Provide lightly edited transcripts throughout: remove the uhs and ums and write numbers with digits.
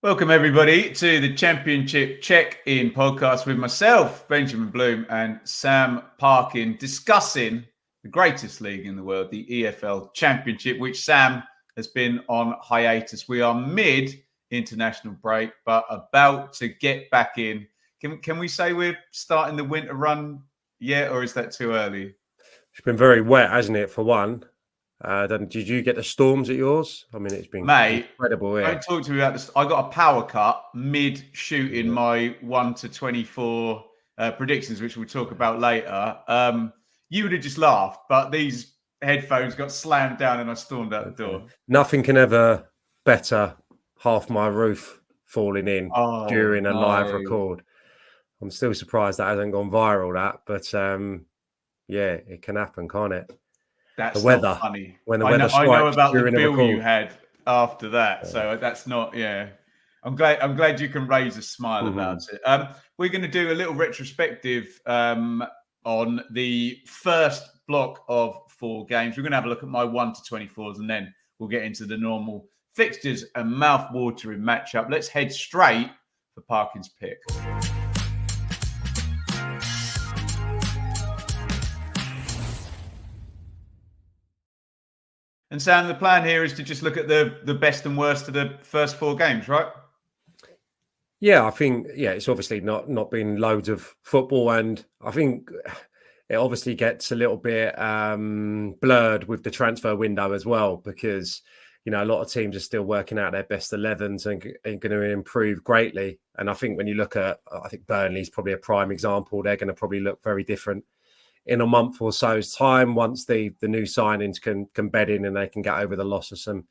Welcome, everybody, to the Championship Check-In podcast with myself, Benjamin Bloom, and Sam Parkin, discussing the greatest league in the world, the EFL Championship, which Sam has been on hiatus. We are mid-international break, but about to get back in. Can we say we're starting the winter run yet, or is that too early? It's been very wet, hasn't it, for one? Did you get the storms at yours? I mean, it's been incredible. Don't talk to me about this. I got a power cut mid shooting my 1 to 24 predictions, which we'll talk about later. You would have just laughed, but these headphones got slammed down and I stormed out the door. Nothing can ever better half my roof falling in during a live record. I'm still surprised that hasn't gone viral, but yeah, it can happen, can't it? That's the weather, not funny. When the weather strikes, I know about the bill record. you had after that, so that's not. Yeah, I'm glad you can raise a smile about it. We're going to do a little retrospective on the first block of 4 games. We're going to have a look at my 1 to 24s, and then we'll get into the normal fixtures and mouth-watering matchup. Let's head straight for Parkin's pick. And Sam, the plan here is to just look at the best and worst of the first 4 games, right? Yeah, I think, it's obviously not been loads of football, and I think it obviously gets a little bit blurred with the transfer window as well, because, a lot of teams are still working out their best 11s and going to improve greatly. And I think when you look at, I think Burnley's probably a prime example. They're going to probably look very different in a month or so's time once the new signings can bed in and they can get over the loss of some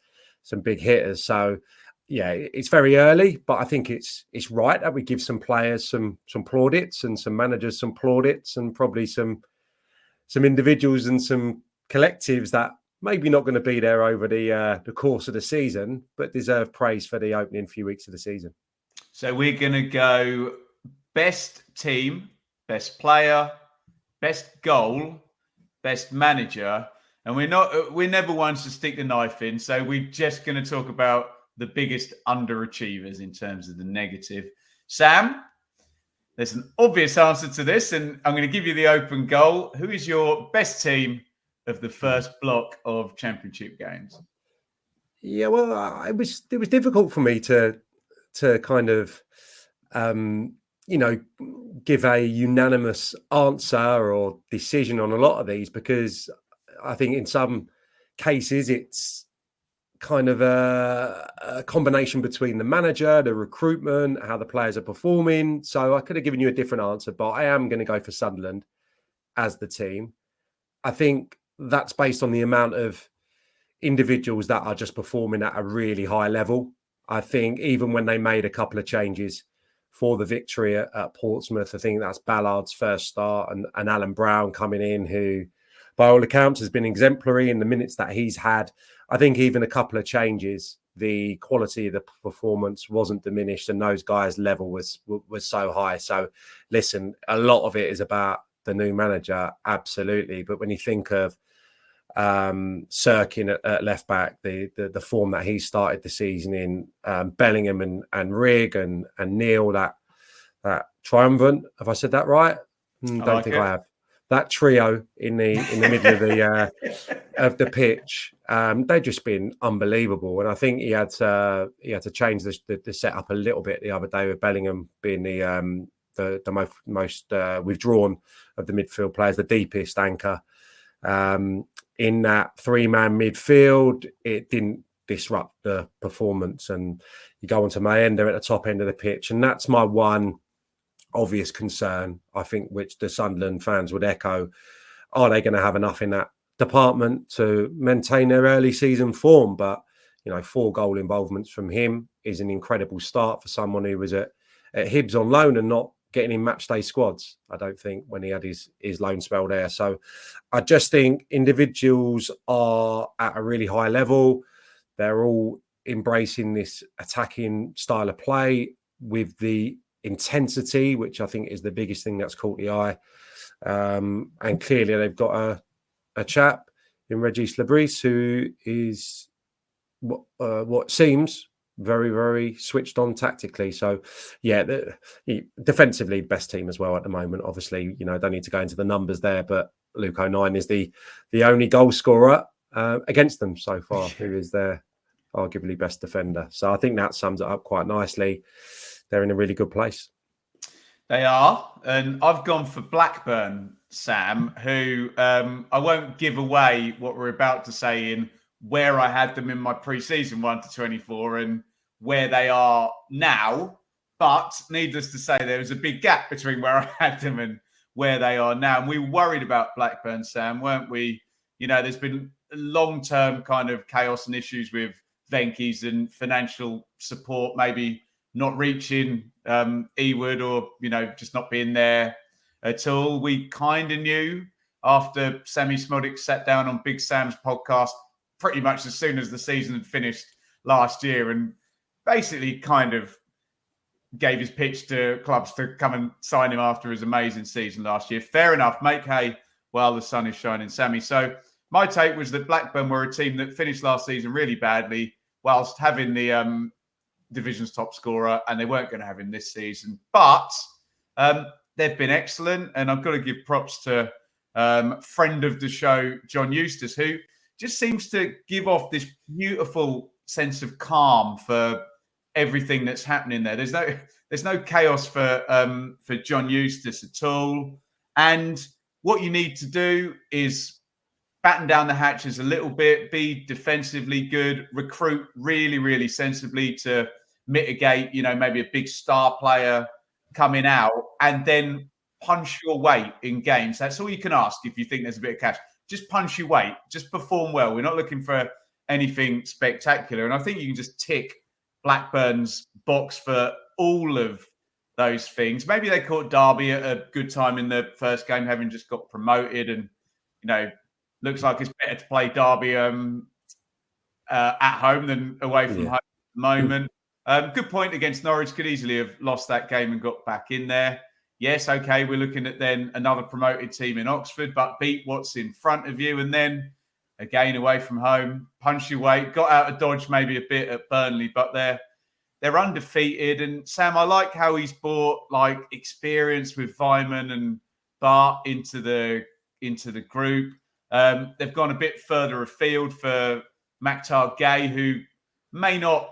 big hitters. So yeah, it's very early, but I think it's right that we give some players some plaudits and some managers some plaudits, and probably some individuals and some collectives that maybe not going to be there over the course of the season, but deserve praise for the opening few weeks of the season. So we're going to go best team, best player, best goal, best manager, and we're never ones to stick the knife in. So we're just going to talk about the biggest underachievers in terms of the negative. Sam, there's an obvious answer to this, and I'm going to give you the open goal. Who is your best team of the first block of Championship games? Yeah, well, it was difficult for me to kind of give a unanimous answer or decision on a lot of these, because I think in some cases it's kind of a combination between the manager, the recruitment, how the players are performing. So I could have given you a different answer, but I am going to go for Sunderland as the team. I think that's based on the amount of individuals that are just performing at a really high level. I think even when they made a couple of changes for the victory at Portsmouth, I think that's Ballard's first start and Alan Brown coming in, who by all accounts has been exemplary in the minutes that he's had. I think even a couple of changes, the quality of the performance wasn't diminished, and those guys' level was so high. So listen, a lot of it is about the new manager, absolutely. But when you think of Sirkin at left back, the form that he started the season in, Bellingham and Rigg and Neil, that triumvirate. Have I said that right? Don't think I have. That trio in the middle of the pitch, they've just been unbelievable. And I think he had to change the setup a little bit the other day, with Bellingham being the most withdrawn of the midfield players, the deepest anchor. In that 3-man midfield, it didn't disrupt the performance. And you go on to Mayenda at the top end of the pitch, and that's my one obvious concern, I think, which the Sunderland fans would echo. Are they going to have enough in that department to maintain their early season form? But 4 goal involvements from him is an incredible start for someone who was at Hibs on loan and not getting in match day squads, I don't think, when he had his loan spell there. So I just think individuals are at a really high level. They're all embracing this attacking style of play with the intensity, which I think is the biggest thing that's caught the eye. And clearly they've got a chap in Regis Lebris who is what seems very, very switched on tactically. So, yeah, defensively, best team as well at the moment. Obviously, don't need to go into the numbers there, but Luke O'Nien is the only goal scorer against them so far, who is their arguably best defender. So I think that sums it up quite nicely. They're in a really good place. They are. And I've gone for Blackburn, Sam, who I won't give away what we're about to say in where I had them in my pre-season 1 to 24 and where they are now. But needless to say, there was a big gap between where I had them and where they are now. And we were worried about Blackburn, Sam, weren't we? There's been long-term kind of chaos and issues with Venky's and financial support, maybe not reaching Ewood or, just not being there at all. We kind of knew after Sammy Smodic sat down on Big Sam's podcast pretty much as soon as the season had finished last year and basically kind of gave his pitch to clubs to come and sign him after his amazing season last year. Fair enough. Make hay while the sun is shining, Sammy. So my take was that Blackburn were a team that finished last season really badly whilst having the division's top scorer, and they weren't going to have him this season. But they've been excellent, and I've got to give props to friend of the show, John Eustace, who just seems to give off this beautiful sense of calm for everything that's happening there. There's no chaos for John Eustace at all. And what you need to do is batten down the hatches a little bit, be defensively good, recruit really, really sensibly to mitigate, maybe a big star player coming out, and then punch your weight in games. That's all you can ask if you think there's a bit of cash. Just punch your weight. Just perform well. We're not looking for anything spectacular. And I think you can just tick Blackburn's box for all of those things. Maybe they caught Derby at a good time in the first game, having just got promoted, and looks like it's better to play Derby at home than away from home at the moment. Good point against Norwich. Could easily have lost that game and got back in there. Yes, okay, we're looking at then another promoted team in Oxford, but beat what's in front of you, and then again away from home, punch your weight. Got out of dodge maybe a bit at Burnley, but they're undefeated. And Sam, I like how he's brought like experience with Vyman and Bart into the group. They've gone a bit further afield for Maktar Gay, who may not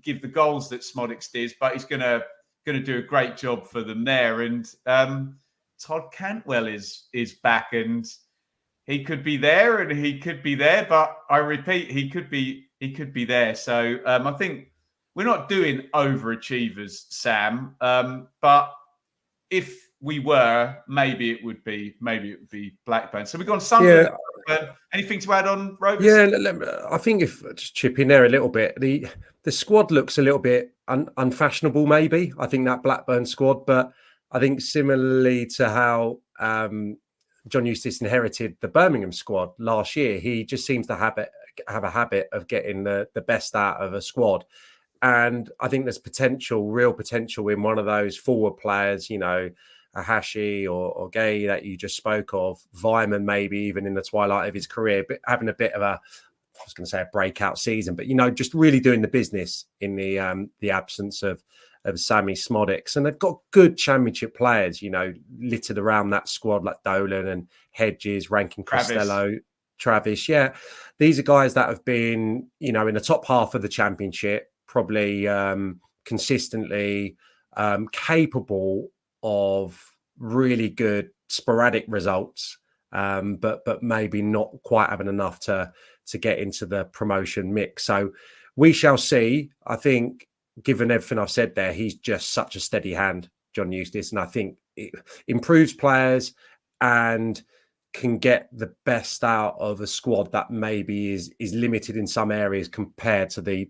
give the goals that Smodics did, but he's going to do a great job for them there. And Todd Cantwell is back, and he could be there and he could be there, but I repeat, he could be there. So I think we're not doing overachievers, Sam. But if we were, maybe it would be Blackburn. So we've gone Sunderland. Yeah. Anything to add on, Rovers? Yeah, I think if just chip in there a little bit, the squad looks a little bit unfashionable, maybe. I think that Blackburn squad, but I think similarly to how John Eustace inherited the Birmingham squad last year, he just seems to have a habit of getting the best out of a squad. And I think there's real potential in one of those forward players, a Hashi or Gay that you just spoke of, Vyman maybe even in the twilight of his career, but having a bit of a breakout season, but just really doing the business in the absence of Sammy Smodics. And they've got good championship players, littered around that squad like Dolan and Hedges, Rankin Costello, Travis. Yeah, these are guys that have been, in the top half of the championship, probably consistently capable of really good sporadic results, but maybe not quite having enough to get into the promotion mix. So we shall see. I think, given everything I've said there, he's just such a steady hand, John Eustace, and I think it improves players and can get the best out of a squad that maybe is limited in some areas compared to the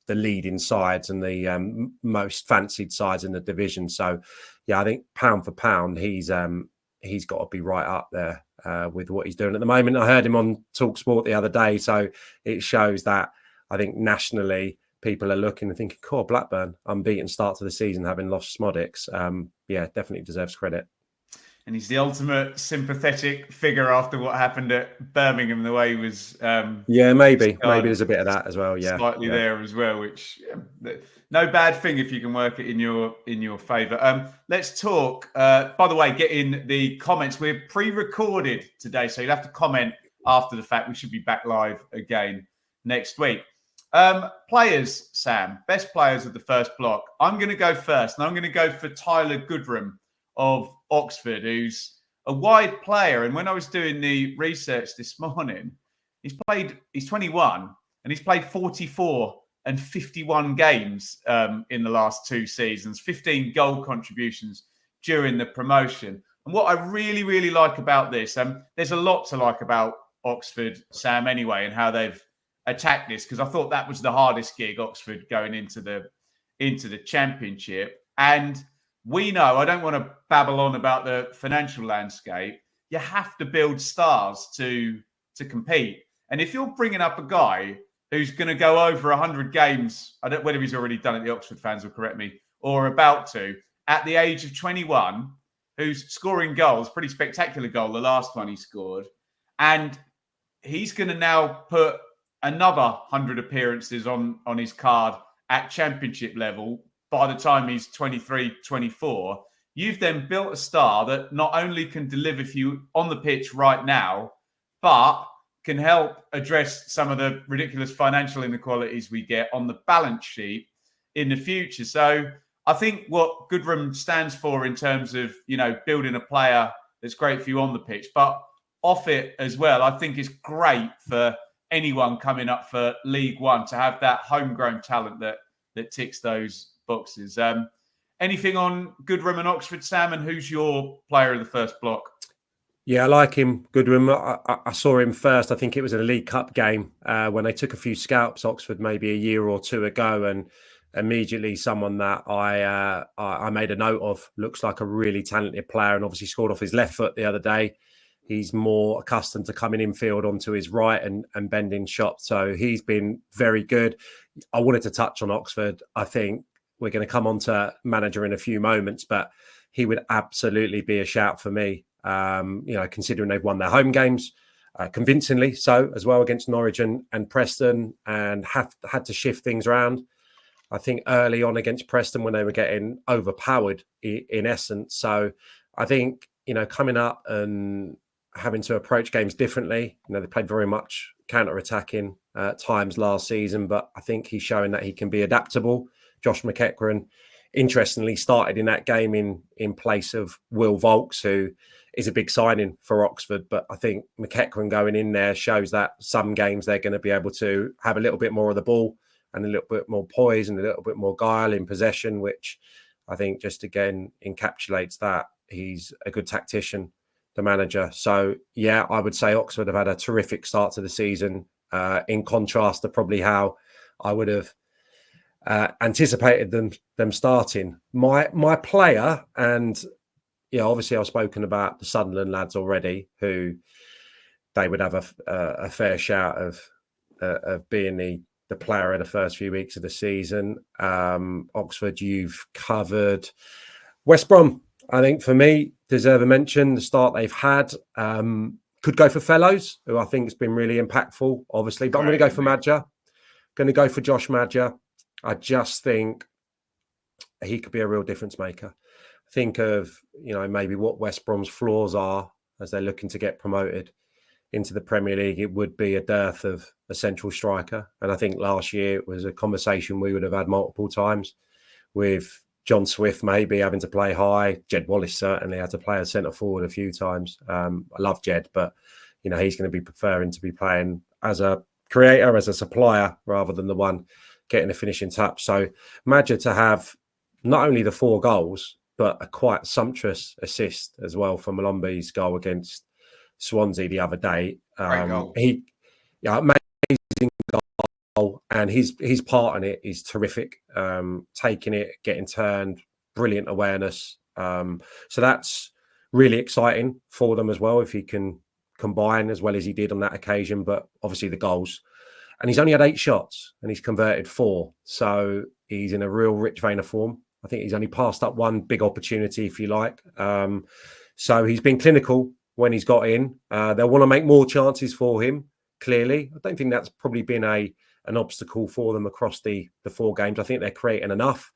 leading sides and the most fancied sides in the division. So, yeah, I think pound for pound, he's got to be right up there with what he's doing at the moment. I heard him on TalkSport the other day, so it shows that I think nationally people are looking and thinking, "Cool, Blackburn, unbeaten start to the season, having lost Smodics." Yeah, definitely deserves credit. and he's the ultimate sympathetic figure after what happened at Birmingham, the way he was. Maybe there's a bit of that as well. Yeah, slightly there as well, which no bad thing if you can work it in your favour. Let's talk. By the way, get in the comments. We're pre-recorded today, so you'll have to comment after the fact. We should be back live again next week. Players, Sam, best players of the first block. I'm going to go first, and I'm going to go for Tyler Goodrum of Oxford, who's a wide player. And when I was doing the research this morning, he's 21, and he's played 44 and 51 games in the last 2 seasons, 15 goal contributions during the promotion. And what I really, really like about this, there's a lot to like about Oxford, Sam, anyway, and how they've attacked this, because I thought that was the hardest gig, Oxford, going into the Championship. And we know, I don't want to babble on about the financial landscape. You have to build stars to compete. And if you're bringing up a guy who's going to go over 100 games, I don't know whether he's already done it, the Oxford fans will correct me, or about to, at the age of 21, who's scoring goals, pretty spectacular goal, the last one he scored. And he's going to now put another 100 appearances on his card at Championship level by the time he's 23, 24. You've then built a star that not only can deliver for you on the pitch right now, but can help address some of the ridiculous financial inequalities we get on the balance sheet in the future. So I think what Goodrum stands for in terms of, building a player that's great for you on the pitch, but off it as well, I think is great for anyone coming up for League One to have that homegrown talent that ticks those boxes. Anything on Goodrum and Oxford, Sam, and who's your player of the first block? Yeah, I like him, Goodrum. I saw him first. I think it was in a League Cup game when they took a few scalps, Oxford, maybe a year or two ago, and immediately someone that I made a note of. Looks like a really talented player, and obviously scored off his left foot the other day. He's more accustomed to coming infield onto his right and bending shots. So he's been very good. I wanted to touch on Oxford. I think we're going to come on to manager in a few moments, but he would absolutely be a shout for me. Considering they've won their home games convincingly so as well against Norwich and Preston, and had to shift things around. I think early on against Preston when they were getting overpowered in essence. So I think, coming up and having to approach games differently. They played very much counter-attacking times last season, but I think he's showing that he can be adaptable. Josh McEachran, interestingly, started in that game in place of Will Vaulks, who is a big signing for Oxford. But I think McEachran going in there shows that some games they're going to be able to have a little bit more of the ball and a little bit more poise and a little bit more guile in possession, which I think just again encapsulates that he's a good tactician, the manager. So, yeah, I would say Oxford have had a terrific start to the season, in contrast to probably how I would have anticipated them starting. My player, and obviously I've spoken about the Sunderland lads already, who they would have a fair shout of being the player of the first few weeks of the season. Oxford, you've covered. West Brom, I think for me, deserve a mention. The start they've had, could go for Fellows, who I think has been really impactful, obviously. But I'm going to go for Madger. Going to go for Josh Madger. I just think he could be a real difference maker. Think of, maybe what West Brom's flaws are as they're looking to get promoted into the Premier League. It would be a dearth of a central striker. And I think last year it was a conversation we would have had multiple times with John Swift maybe having to play high. Jed Wallace certainly had to play as centre forward a few times. I love Jed, but he's going to be preferring to be playing as a creator, as a supplier, rather than the one getting a finishing touch. So Madger to have not only the 4 goals, but a quite sumptuous assist as well for Malombi's goal against Swansea the other day. Amazing goal, and his part in it is terrific. Taking it, getting turned, brilliant awareness. So that's really exciting for them as well if he can combine as well as he did on that occasion. But obviously the goals, and he's only had 8 shots and he's converted 4. So he's in a real rich vein of form. I think he's only passed up one big opportunity, if you like. So he's been clinical when he's got in. They'll want to make more chances for him, clearly. I don't think that's probably been an obstacle for them across the 4 games. I think they're creating enough.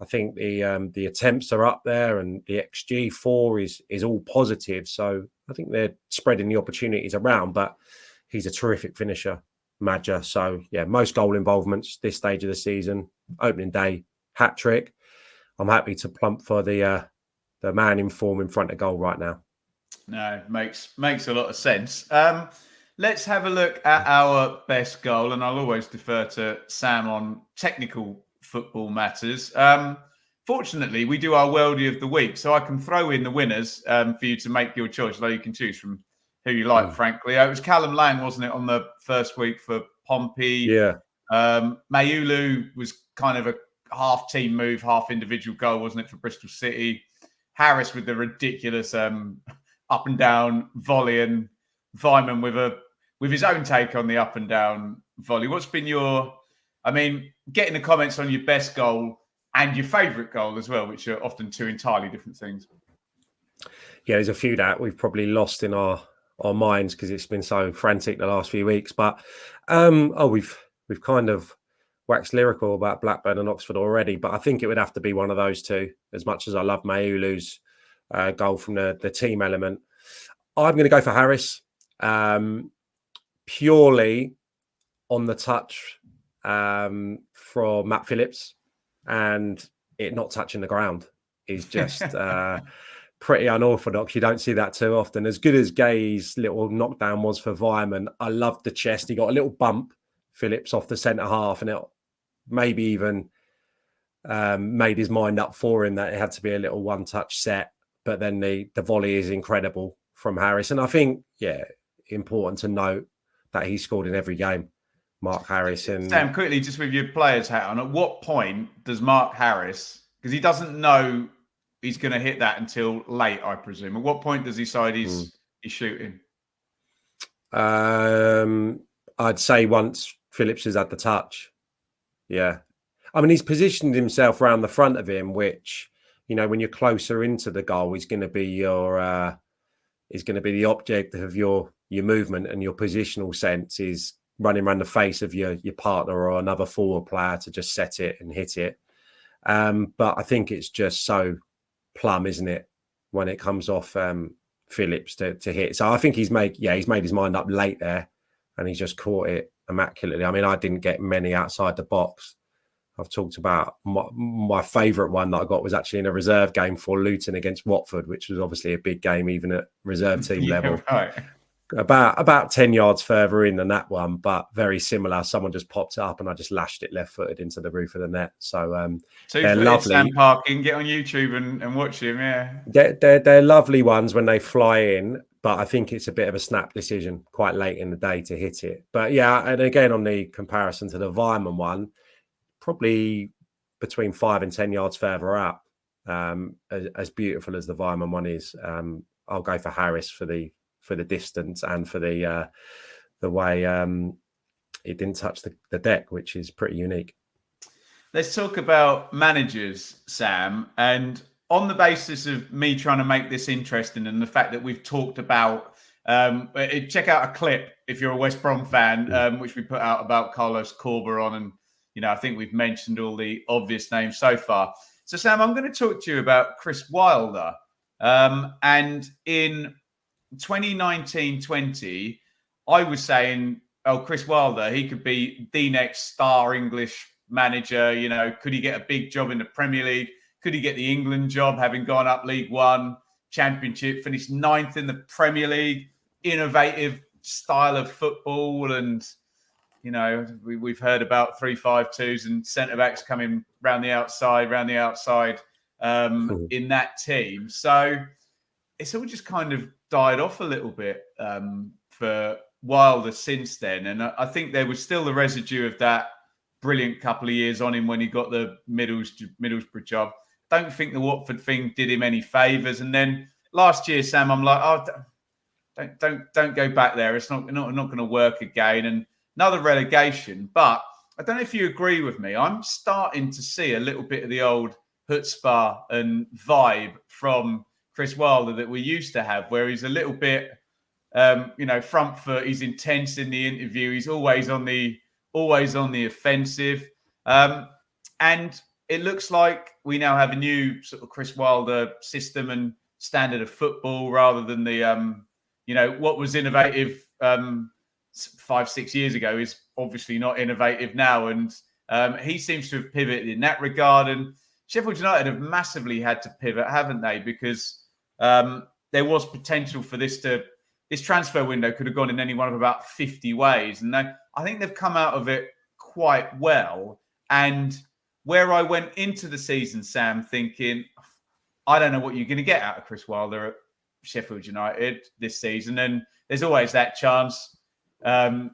I think the attempts are up there, and the XG4 is all positive. So I think they're spreading the opportunities around, but he's a terrific finisher, Madger. So yeah, most goal involvements this stage of the season, opening day, hat trick. I'm happy to plump for the man in form in front of goal right now. No, makes a lot of sense. Let's have a look at our best goal, and I'll always defer to Sam on technical football matters. Fortunately, we do our worldie of the week, so I can throw in the winners for you to make your choice, although you can choose from who you like, frankly. It was Callum Lang, wasn't it, on the first week for Pompey? Yeah. Mayulu was kind of a half team move, half individual goal, wasn't it, for Bristol City? Harris with the ridiculous up and down volley, and Vyman with his own take on the up and down volley. What's been get in the comments on your best goal and your favourite goal as well, which are often 2 entirely different things. Yeah, there's a few that we've probably lost in our minds because it's been so frantic the last few weeks. But we've kind of waxed lyrical about Blackburn and Oxford already, but I think it would have to be one of those two. As much as I love Mayulu's goal from the team element, I'm going to go for Harris, purely on the touch from Matt Phillips, and it not touching the ground is just pretty unorthodox. You don't see that too often. As good as Gay's little knockdown was for Vyman, I loved the chest. He got a little bump, Phillips, off the centre half, and it maybe even made his mind up for him that it had to be a little one-touch set. But then the volley is incredible from Harris. And I think, important to note that he scored in every game, Mark Harris. And Sam, quickly, just with your player's hat on, at what point does Mark Harris, because he doesn't know he's going to hit that until late, I presume, at what point does he decide he's shooting? I'd say once Phillips has had the touch. Yeah. I mean, he's positioned himself around the front of him, which, when you're closer into the goal, he's going to be the object of your movement, and your positional sense is running around the face of your partner or another forward player to just set it and hit it. But I think it's just so plumb, isn't it, when it comes off Phillips to hit. So I think he's made his mind up late there, and he's just caught it immaculately. I mean, I didn't get many outside the box. I've talked about my favourite one that I got was actually in a reserve game for Luton against Watford, which was obviously a big game, even at reserve team level. Right. About 10 yards further in than that one, but very similar. Someone just popped it up and I just lashed it left-footed into the roof of the net. So they're lovely. Sam Parkin, get on YouTube and watch him, yeah. They're lovely ones when they fly in, but I think it's a bit of a snap decision quite late in the day to hit it. But yeah, and again, on the comparison to the Vyman one, probably between 5 and 10 yards further out, as beautiful as the Vyman one is. I'll go for Harris for the distance and for the way it didn't touch the deck, which is pretty unique. Let's talk about managers, Sam. And on the basis of me trying to make this interesting and the fact that we've talked about, check out a clip if you're a West Brom fan, which we put out about Carlos Corberon. And, I think we've mentioned all the obvious names so far. So, Sam, I'm going to talk to you about Chris Wilder. And in 2019-20, I was saying, Chris Wilder, he could be the next star English manager. Could he get a big job in the Premier League? Could he get the England job, having gone up League One, Championship, finished 9th in the Premier League, innovative style of football, and we've heard about 3-5-2s and centre backs coming round the outside in that team. So it's all just kind of died off a little bit for Wilder since then. And I think there was still the residue of that brilliant couple of years on him when he got the Middlesbrough job. Don't think the Watford thing did him any favours. And then last year, Sam, I'm like, don't go back there. It's not going to work again. And another relegation. But I don't know if you agree with me. I'm starting to see a little bit of the old chutzpah and vibe from Chris Wilder that we used to have, where he's a little bit, front foot. He's intense in the interview. He's always on the offensive. And it looks like we now have a new sort of Chris Wilder system and standard of football, rather than the, what was innovative 5-6 years ago is obviously not innovative now. And he seems to have pivoted in that regard. And Sheffield United have massively had to pivot, haven't they? Because there was potential for this transfer window could have gone in any one of about 50 ways. And I think they've come out of it quite well. And where I went into the season, Sam, thinking, I don't know what you're going to get out of Chris Wilder at Sheffield United this season. And there's always that chance, it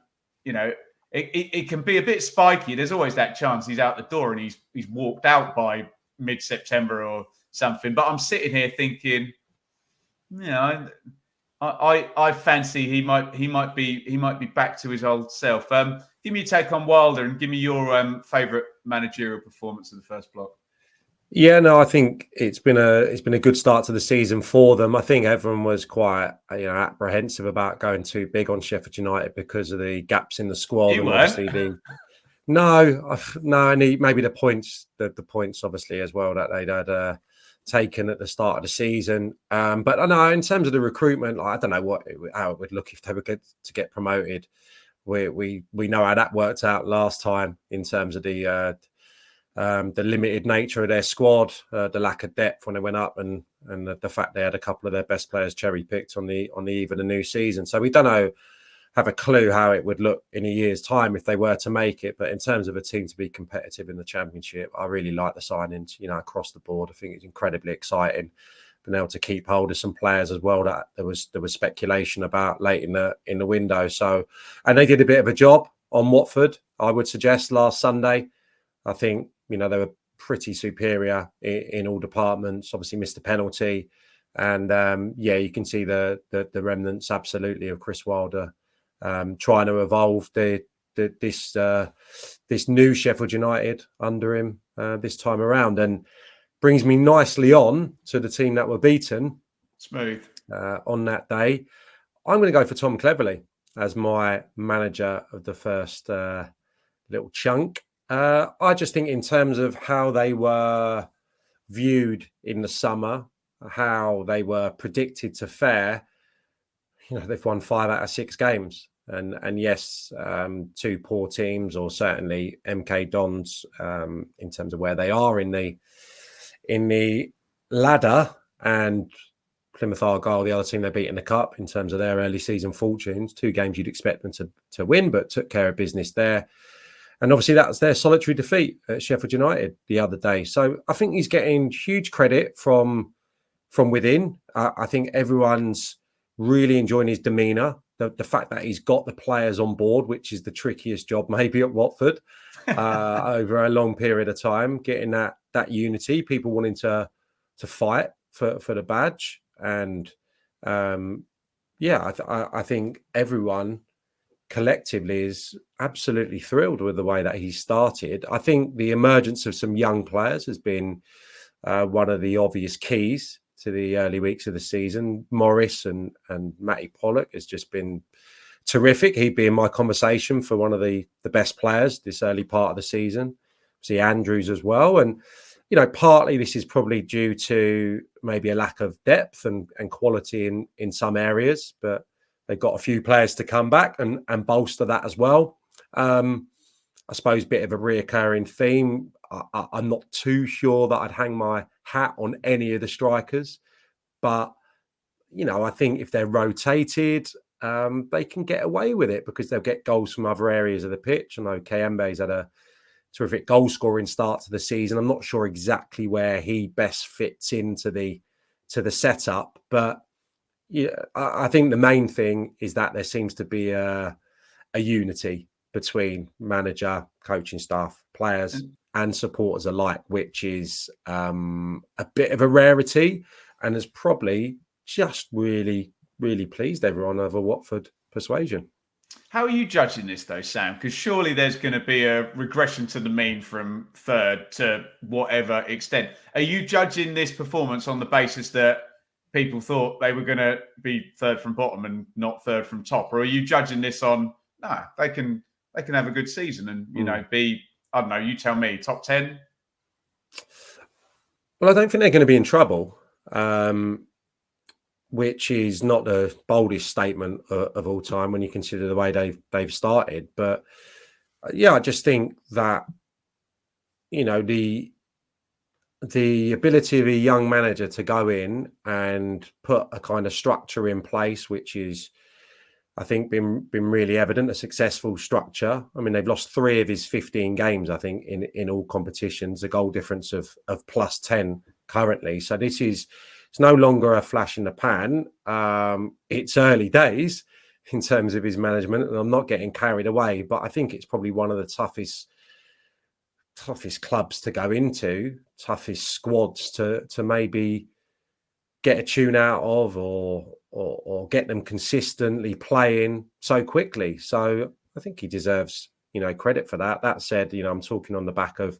can be a bit spiky. There's always that chance he's out the door and he's walked out by mid-September or something. But I'm sitting here thinking, I fancy he might be back to his old self. Give me a take on Wilder and give me your favourite managerial performance of the first block. Yeah, no, I think it's been a good start to the season for them. I think everyone was quite apprehensive about going too big on Sheffield United because of the gaps in the squad. You and weren't. Obviously no, and maybe the points obviously as well that they'd had taken at the start of the season. But I know in terms of the recruitment, I don't know how it would look if they were good to get promoted. We know how that worked out last time in terms of the limited nature of their squad, the lack of depth when they went up, and the fact they had a couple of their best players cherry picked on the eve of the new season. So we don't have a clue how it would look in a year's time if they were to make it. But in terms of a team to be competitive in the Championship, I really like the signings, across the board. I think it's incredibly exciting. Been able to keep hold of some players as well that there was speculation about late in the window. So, and they did a bit of a job on Watford, I would suggest, last Sunday. I think they were pretty superior in all departments. Obviously missed the penalty, and you can see the remnants absolutely of Chris Wilder trying to evolve this new Sheffield United under him this time around. And brings me nicely on to the team that were beaten smooth on that day. I'm going to go for Tom Cleverley as my manager of the first little chunk. I just think in terms of how they were viewed in the summer, how they were predicted to fare, they've won 5 out of 6 games. And yes, 2 poor teams, or certainly MK Dons in terms of where they are in the ladder, and Plymouth Argyle, the other team they beat in the cup in terms of their early season fortunes. 2 games you'd expect them to win, but took care of business there. And obviously that's their solitary defeat at Sheffield United the other day. So I think he's getting huge credit from within. I think everyone's really enjoying his demeanour. The fact that he's got the players on board, which is the trickiest job maybe at Watford over a long period of time, getting that unity, people wanting to fight for the badge. And I think everyone collectively is absolutely thrilled with the way that he started. I think the emergence of some young players has been one of the obvious keys to the early weeks of the season. Morris and Matty Pollock has just been terrific. He'd be in my conversation for one of the best players this early part of the season. See Andrews as well. And, partly this is probably due to maybe a lack of depth and quality in some areas, but they've got a few players to come back and bolster that as well. I suppose a bit of a reoccurring theme. I'm not too sure that I'd hang my hat on any of the strikers, but I think if they're rotated, they can get away with it because they'll get goals from other areas of the pitch. I know Kayembe's had a terrific goal scoring start to the season. I'm not sure exactly where he best fits into the setup, but I think the main thing is that there seems to be a unity between manager, coaching staff, players, and supporters alike, which is a bit of a rarity, and has probably just really, really pleased everyone over Watford persuasion. How are you judging this though, Sam? Because surely there's going to be a regression to the mean from third to whatever extent. Are you judging this performance on the basis that people thought they were going to be third from bottom and not third from top? Or are you judging this on, they can have a good season and, be, I don't know, you tell me, top 10? Well, I don't think they're going to be in trouble, which is not the boldest statement of all time when you consider the way they've started. But yeah, I just think that, the ability of a young manager to go in and put a kind of structure in place, which is, I think, been really evident, a successful structure. I mean, they've lost 3 of his 15 games, I think, in all competitions, a goal difference of plus 10 currently. So it's no longer a flash in the pan. It's early days in terms of his management, and I'm not getting carried away, but I think it's probably one of the toughest clubs to go into, toughest squads to maybe get a tune out of or get them consistently playing so quickly. So I think he deserves, credit for that. That said, I'm talking on the back of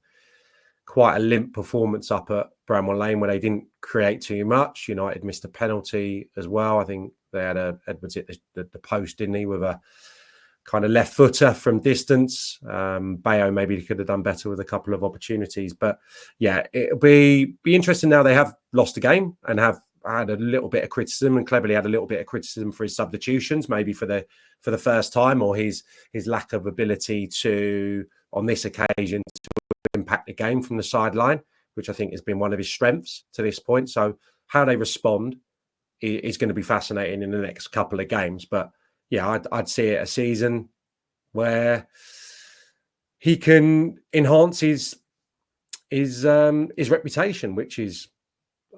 quite a limp performance up at Bramwell Lane where they didn't create too much. United missed a penalty as well. I think they had Edwards hit the post, didn't he, with a kind of left footer from distance. Bayo maybe could have done better with a couple of opportunities. But yeah, it'll be interesting now. They have lost a game and have had a little bit of criticism, and cleverly had a little bit of criticism for his substitutions, maybe for the first time, or his lack of ability to, on this occasion, to impact the game from the sideline, which I think has been one of his strengths to this point. So how they respond is going to be fascinating in the next couple of games. But yeah, I'd see it a season where he can enhance his reputation, which is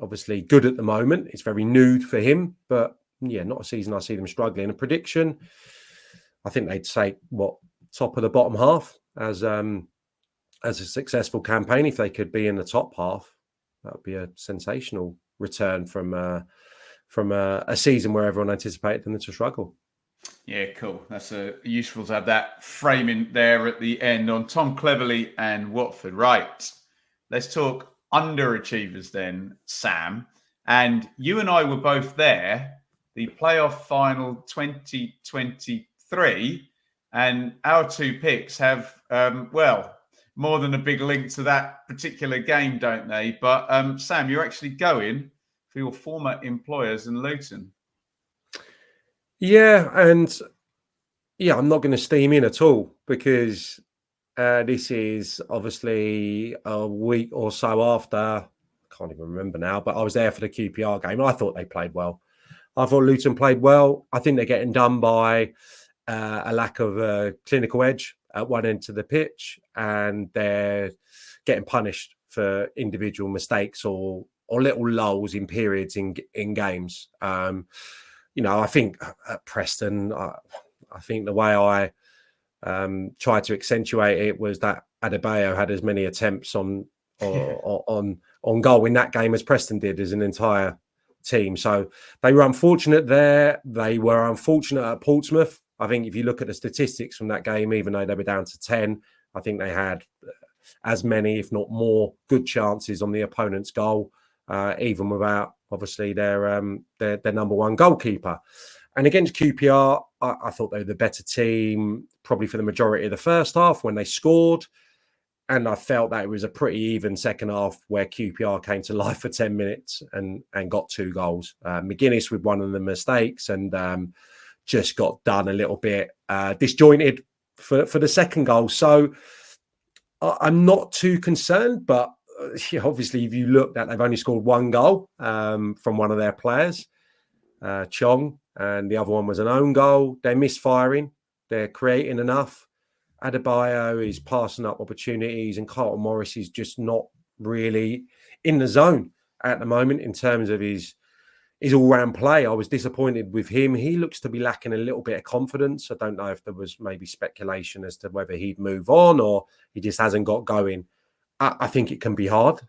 obviously good at the moment. It's very new for him, but yeah, not a season I see them struggling. A prediction, I think they'd say top of the bottom half as a successful campaign. If they could be in the top half, that would be a sensational return from a season where everyone anticipated them to struggle. Yeah, cool. That's useful to have that framing there at the end on Tom Cleverley and Watford. Right. Let's talk underachievers then, Sam. And you and I were both there, the playoff final 2023, and our 2 picks have, more than a big link to that particular game, don't they? But Sam, you're actually going for your former employers in Luton. Yeah, and yeah, I'm not going to steam in at all because this is obviously a week or so after, I can't even remember now, but I was there for the QPR game. I thought they played well. I thought Luton played well. I think they're getting done by a lack of clinical edge at one end of the pitch, and they're getting punished for individual mistakes or little lulls in periods in games. I think at Preston, I think the way I tried to accentuate it was that Adebayo had as many attempts on goal in that game as Preston did as an entire team. So they were unfortunate there. They were unfortunate at Portsmouth. I think if you look at the statistics from that game, even though they were down to 10, I think they had as many, if not more, good chances on the opponent's goal, even without obviously their number one goalkeeper. And against QPR, I thought they were the better team, probably for the majority of the first half when they scored. And I felt that it was a pretty even second half where QPR came to life for 10 minutes and got 2 goals. McGuinness with one of the mistakes and just got done a little bit disjointed for the second goal. So I'm not too concerned, but obviously if you look at, they've only scored 1 goal from one of their players, Chong, and the other one was an own goal. They're misfiring. They're creating enough. Adebayo is passing up opportunities, and Carlton Morris is just not really in the zone at the moment in terms of his all-round play. I was disappointed with him. He looks to be lacking a little bit of confidence. I don't know if there was maybe speculation as to whether he'd move on or he just hasn't got going. I think it can be hard,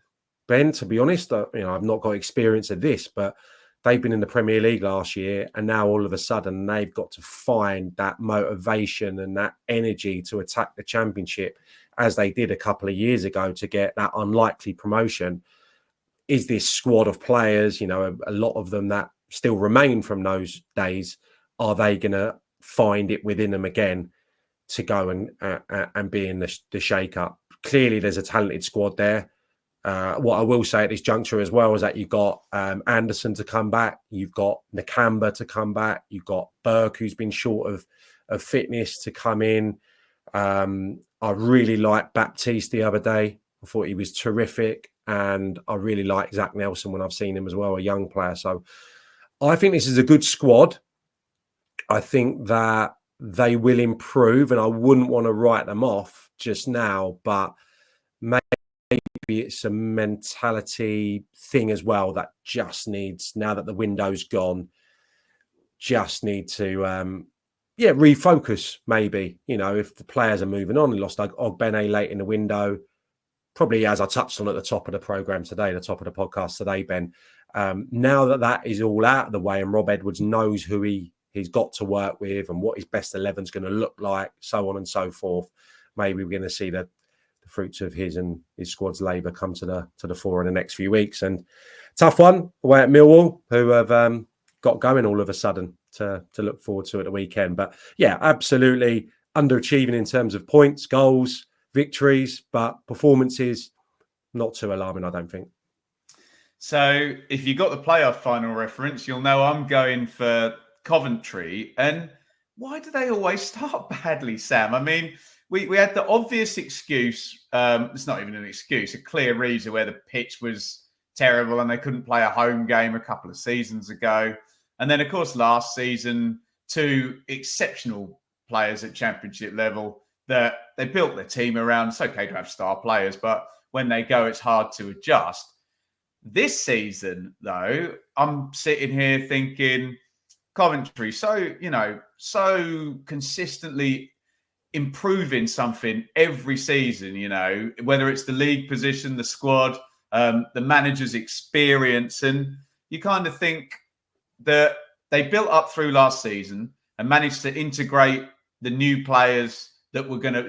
Ben, to be honest. I've not got experience of this, but they've been in the Premier League last year, and now all of a sudden they've got to find that motivation and that energy to attack the Championship as they did a couple of years ago to get that unlikely promotion. is this squad of players, a lot of them that still remain from those days, are they going to find it within them again to go and be in the shake-up? Clearly, there's a talented squad there. What I will say at this juncture as well is that you've got Anderson to come back, you've got Nakamba to come back, you've got Burke, who's been short of fitness, to come in. I really liked Baptiste the other day. I thought he was terrific. And I really like Zach Nelson when I've seen him as well, a young player. So I think this is a good squad. I think that they will improve, and I wouldn't want to write them off just now, but maybe it's a mentality thing as well that just needs, now that the window's gone, just need to refocus maybe. If the players are moving on, and lost Ogbene late in the window, probably as I touched on at the top of the programme today, the top of the podcast today, Ben, now that is all out of the way and Rob Edwards knows who he's got to work with and what his best 11 is going to look like, so on and so forth, maybe we're going to see the fruits of his and his squad's labour come to the fore in the next few weeks. And tough one away at Millwall, who have got going all of a sudden to look forward to at the weekend. But yeah, absolutely underachieving in terms of points, goals, victories, but performances not too alarming, I don't think. So if you got the playoff final reference, you'll know I'm going for Coventry. And why do they always start badly, Sam? I mean, we had the obvious excuse. It's not even an excuse, a clear reason where the pitch was terrible and they couldn't play a home game a couple of seasons ago. And then, of course, last season, two exceptional players at championship level that they built their team around. It's okay to have star players, but when they go, it's hard to adjust. This season, though, I'm sitting here thinking Coventry, so consistently improving something every season, whether it's the league position, the squad, the manager's experience. And you kind of think that they built up through last season and managed to integrate the new players that were going to,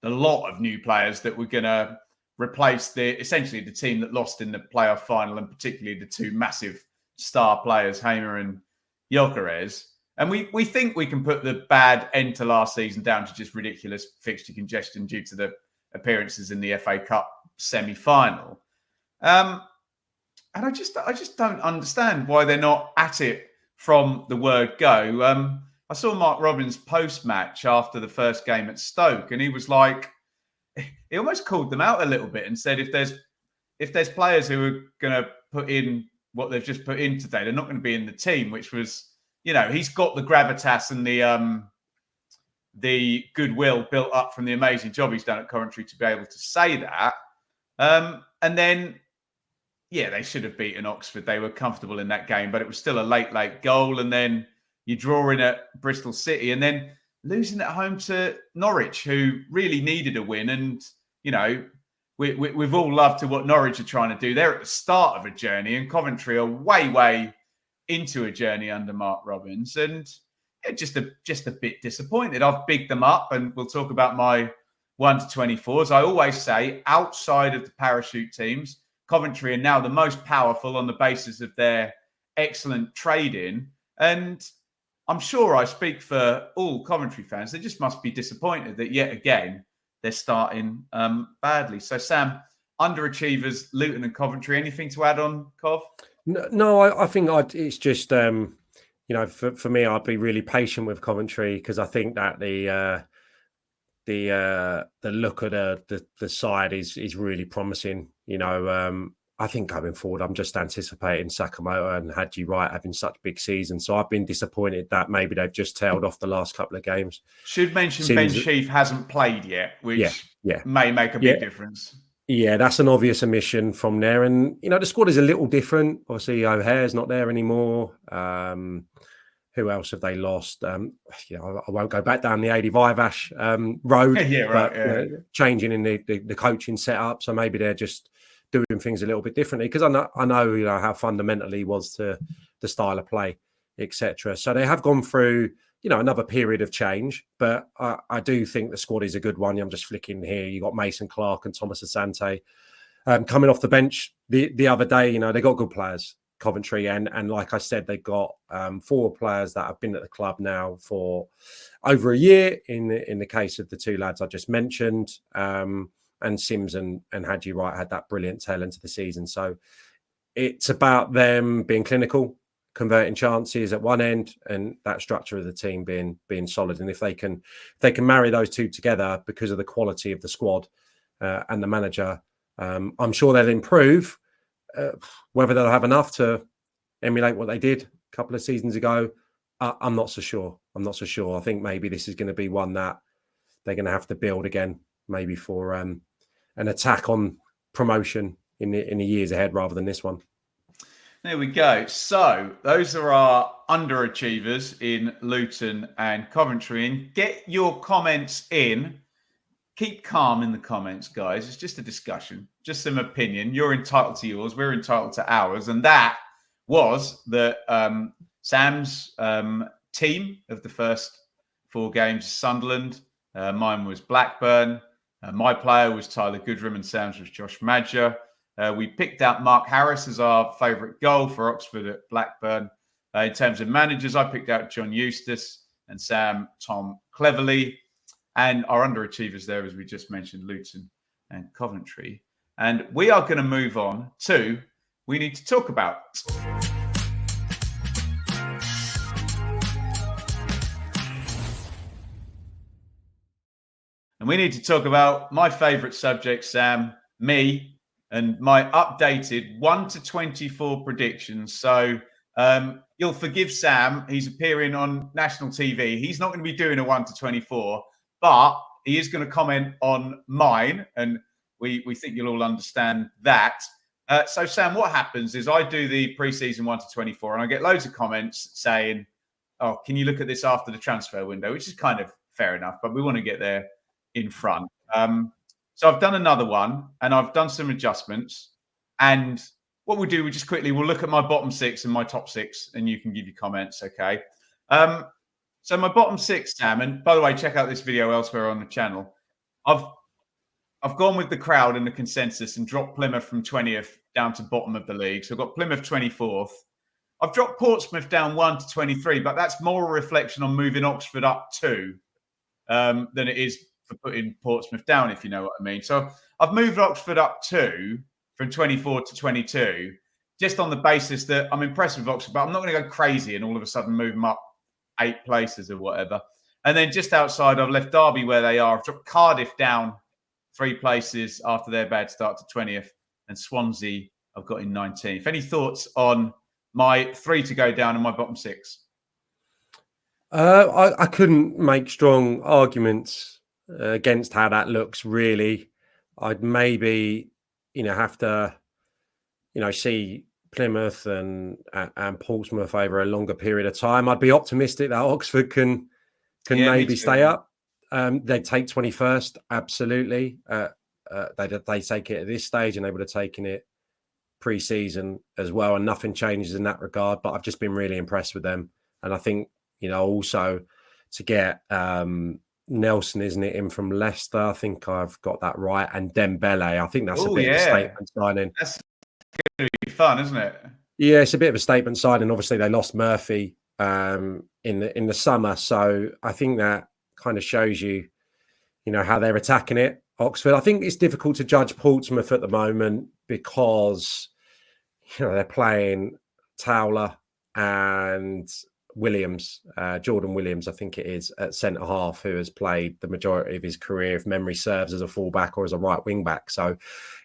the lot of new players that were going to replace essentially the team that lost in the playoff final, and particularly the two massive star players, Hamer and Gyökeres. And we think we can put the bad end to last season down to just ridiculous fixture congestion due to the appearances in the FA Cup semi-final. And I just don't understand why they're not at it from the word go. I saw Mark Robins post-match after the first game at Stoke, and he was like, he almost called them out a little bit and said, if there's players who are going to put in what they've just put in today, they're not going to be in the team, which was, he's got the gravitas and the goodwill built up from the amazing job he's done at Coventry to be able to say that. And then, they should have beaten Oxford. They were comfortable in that game, but it was still a late goal. And then you draw in at Bristol City and then losing at home to Norwich, who really needed a win. And, we've all loved to what Norwich are trying to do. They're at the start of a journey, and Coventry are way into a journey under Mark Robins. And just a bit disappointed. I've bigged them up, and we'll talk about my 1 to 24s. I always say, outside of the parachute teams, Coventry are now the most powerful on the basis of their excellent trading. And I'm sure I speak for all Coventry fans. They just must be disappointed that yet again they're starting badly. So, Sam, underachievers, Luton and Coventry. Anything to add on, Cov? No, I think it's just for me, I'd be really patient with Coventry, because I think that the look of the side is really promising. I think going forward, I'm just anticipating Sakamoto and Hadji Wright having such big seasons. So I've been disappointed that maybe they've just tailed off the last couple of games. Should mention Ben Sheaf hasn't played yet, which may make a big difference. Yeah, that's an obvious omission from there. And, the squad is a little different. Obviously, O'Hare's not there anymore. Who else have they lost? I won't go back down the 85 Ash road. Changing in the coaching setup. So maybe they're just doing things a little bit differently, because I know how fundamental he was to the style of play, etc. So they have gone through another period of change, but I do think the squad is a good one. I'm just flicking here. You got Mason Clark and Thomas Asante. coming off the bench the other day, they got good players, Coventry, and like I said, they've got 4 players that have been at the club now for over a year. In the case of the 2 lads I just mentioned, and Sims and Hadji Wright had that brilliant tail end of the season. So it's about them being clinical, converting chances at one end, and that structure of the team being solid. And if they can marry those 2 together because of the quality of the squad and the manager, I'm sure they'll improve. Whether they'll have enough to emulate what they did a couple of seasons ago, I'm not so sure. I think maybe this is going to be one that they're going to have to build again, maybe for an attack on promotion in the years ahead rather than this one. There we go. So those are our underachievers in Luton and Coventry. And get your comments in. Keep calm in the comments, guys. It's just a discussion, just some opinion. You're entitled to yours. We're entitled to ours. And that was Sam's team of the first 4 games, Sunderland. Mine was Blackburn. My player was Tyler Goodrum and Sam's was Josh Madger. We picked out Mark Harris as our favourite goal for Oxford at Blackburn. In terms of managers, I picked out John Eustace and Sam Tom Cleverley. And our underachievers there, as we just mentioned, Luton and Coventry. And we are going to move on to We Need to Talk About. And we need to talk about my favourite subject, Sam, me, and my updated 1 to 24 predictions. So you'll forgive Sam. He's appearing on national TV. He's not going to be doing a 1 to 24. But he is going to comment on mine, and we think you'll all understand that. So, Sam, what happens is I do the pre-season 1 to 24, and I get loads of comments saying, oh, can you look at this after the transfer window, which is kind of fair enough, but we want to get there in front. So I've done another one, and I've done some adjustments. And what we'll do, we'll look at my bottom 6 and my top 6, and you can give your comments, okay? So my bottom 6, Sam, and by the way, check out this video elsewhere on the channel. I've gone with the crowd and the consensus and dropped Plymouth from 20th down to bottom of the league. So I've got Plymouth 24th. I've dropped Portsmouth down 1 to 23, but that's more a reflection on moving Oxford up 2 than it is for putting Portsmouth down, if you know what I mean. So I've moved Oxford up 2 from 24 to 22, just on the basis that I'm impressed with Oxford, but I'm not going to go crazy and all of a sudden move them up 8 places or whatever. And then just outside, I've left Derby where they are. I've dropped Cardiff down 3 places after their bad start to 20th. And Swansea I've got in 19th. Any thoughts on my 3 to go down and my bottom 6? I couldn't make strong arguments against how that looks, really. I'd maybe, have to, see Plymouth and Portsmouth over a longer period of time. I'd be optimistic that Oxford can maybe stay up. They'd take 21st, absolutely. They take it at this stage, and they would have taken it pre-season as well, and nothing changes in that regard. But I've just been really impressed with them, and I think also to get Nelson, isn't it, in from Leicester? I think I've got that right, and Dembele. I think that's a bit of a statement signing. That's going to be fun, isn't it? Yeah, it's a bit of a statement signing. Obviously, they lost Murphy in the summer, so I think that kind of shows you, how they're attacking it. Oxford. I think it's difficult to judge Portsmouth at the moment because they're playing Towler and Williams, Jordan Williams, I think it is, at centre half, who has played the majority of his career, if memory serves, as a fullback or as a right wing back. So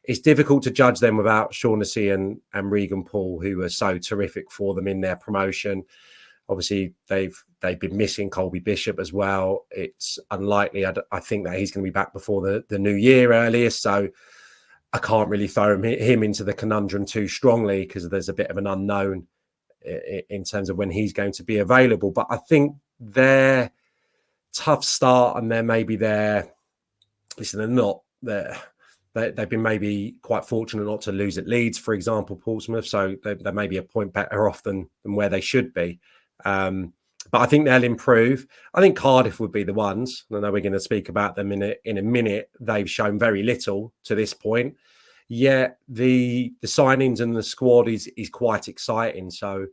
it's difficult to judge them without Shaughnessy and Regan Paul, who are so terrific for them in their promotion. Obviously, they've been missing Colby Bishop as well. It's unlikely. I think that he's going to be back before the new year earliest. So I can't really throw him into the conundrum too strongly because there's a bit of an unknown in terms of when he's going to be available. But I think their tough start and they're not there. They've been maybe quite fortunate not to lose at Leeds, for example, Portsmouth. So they may be a point better off than where they should be. But I think they'll improve. I think Cardiff would be the ones. I know we're going to speak about them in a minute. They've shown very little to this point. yeah, the signings and the squad is quite exciting. So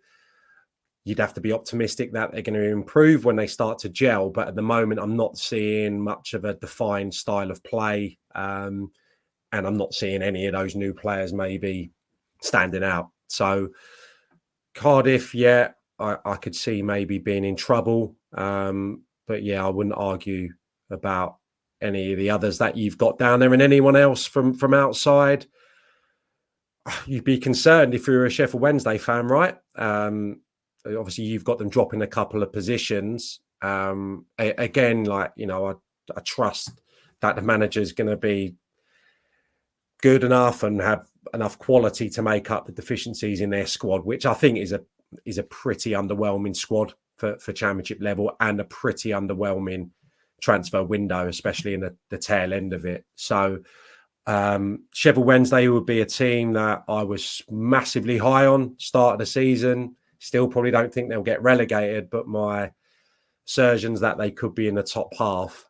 you'd have to be optimistic that they're going to improve when they start to gel. But at the moment, I'm not seeing much of a defined style of play. And I'm not seeing any of those new players maybe standing out. So Cardiff, yeah, I could see maybe being in trouble. But yeah, I wouldn't argue about any of the others that you've got down there, and anyone else from outside. You'd be concerned if you're a Sheffield Wednesday fan, right? Obviously, you've got them dropping a couple of positions. Again, like, you know, I trust that the manager's going to be good enough and have enough quality to make up the deficiencies in their squad, which I think is a pretty underwhelming squad for Championship level, and a pretty underwhelming transfer window, especially in the tail end of it. So Sheffield Wednesday would be a team that I was massively high on start of the season. Still probably don't think they'll get relegated, but my assertions that they could be in the top half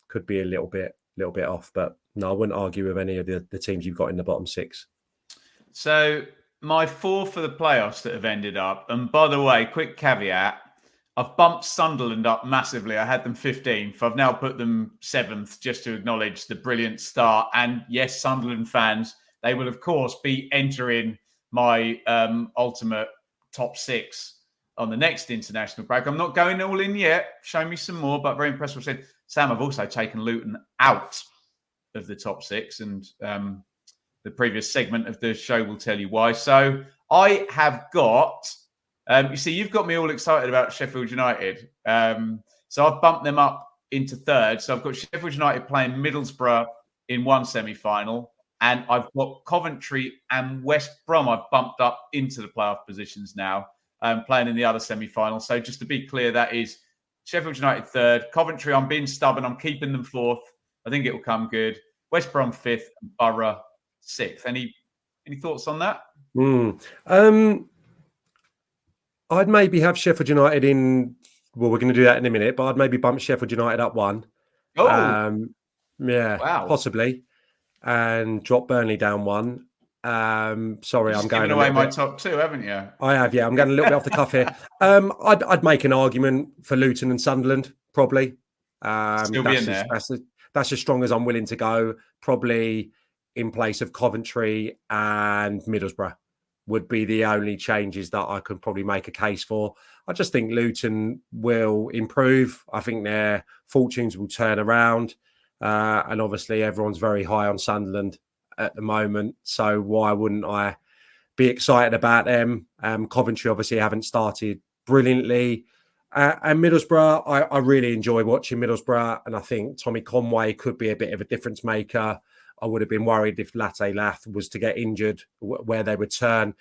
could be a little bit off. But no, I wouldn't argue with any of the teams you've got in the bottom six. So my 4 for the playoffs that have ended up, and by the way, quick caveat, I've bumped Sunderland up massively. I had them 15th. I've now put them 7th just to acknowledge the brilliant start. And yes, Sunderland fans, they will, of course, be entering my ultimate top 6 on the next international break. I'm not going all in yet. Show me some more, but very impressed with what I said. Sam, I've also taken Luton out of the top 6, and the previous segment of the show will tell you why. So I have got... you see, you've got me all excited about Sheffield United. So I've bumped them up into 3rd. So I've got Sheffield United playing Middlesbrough in one semi-final. And I've got Coventry and West Brom I've bumped up into the playoff positions now, playing in the other semi-final. So just to be clear, that is Sheffield United 3rd. Coventry, I'm being stubborn. I'm keeping them 4th. I think it will come good. West Brom 5th and Borough 6th. Any thoughts on that? I'd maybe have Sheffield United in. Well, we're going to do that in a minute, but I'd maybe bump Sheffield United up 1. Oh, yeah, wow. Possibly, and drop Burnley down 1. Sorry, I'm going away my top 2, haven't you? I have, yeah. I'm going a little bit off the cuff here. I'd make an argument for Luton and Sunderland, probably. Still be in there. That's as strong as I'm willing to go. Probably in place of Coventry and Middlesbrough would be the only changes that I could probably make a case for. I just think Luton will improve. I think their fortunes will turn around. And obviously everyone's very high on Sunderland at the moment. So why wouldn't I be excited about them? Coventry obviously haven't started brilliantly. And Middlesbrough, I really enjoy watching Middlesbrough. And I think Tommy Conway could be a bit of a difference maker. I would have been worried if Latte Lath was to get injured, where they would turn.